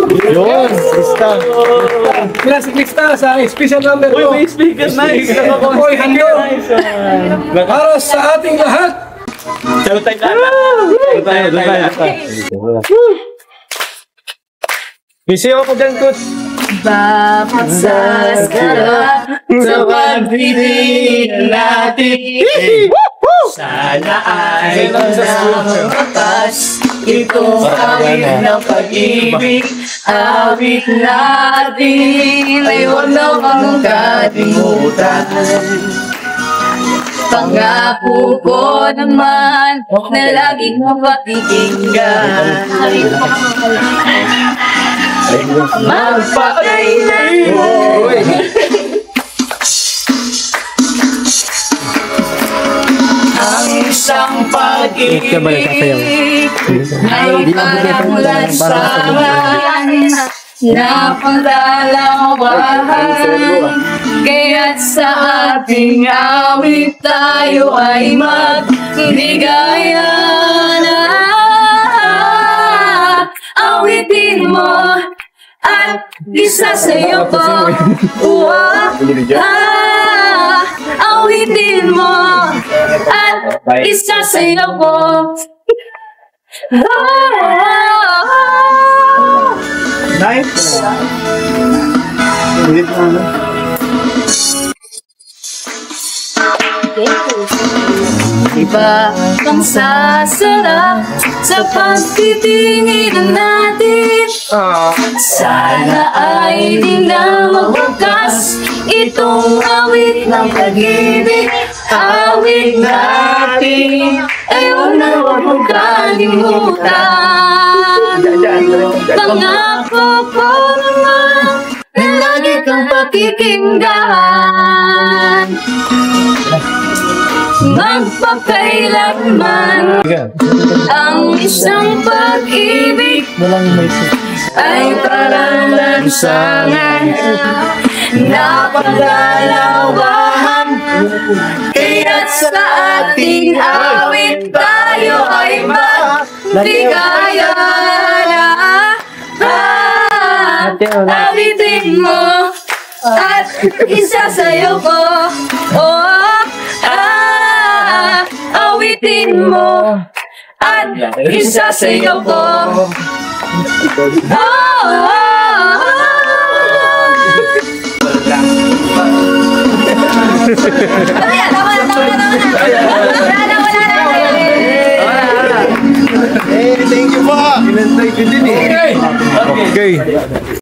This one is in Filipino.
Yun, lista. Classic lista sa special number 2. Uy, may speaker, nice. Uy, hando. Para sa ating lahat. Salut tayo. Busy ako dyan, Coach. Papagsasara sa pagpipilian natin. Sana ay malakas itong awit ng pag-ibig. Awit natin ay huwag na kang kalimutan. Pangako ko naman na laging mapakikinggan. Magpakailan ang isang pag-ibig ay parang lansangan na pangdalawahan. Kaya't sa ating awit tayo ay magbigayan. Awitin mo at isasayaw ko. Awitin mo at isasayaw ko. Nice. Iba ang sasarap sa pagtitingin natin. Sana ay di na magwakas itong awit ng pag-ibig. Awit natin ay huwag na huwag mong kalimutan. Pangako ko naman na lagi kang pakikinggan. Magpakailanman ang isang pag-ibig ay parang lansangan na pagdalawahan. Kaya't sa ating awit tayo ay magbigayan. Awitin mo at isasayaw ko. Awitin mo at isasayaw ko. Thank you po. Okay.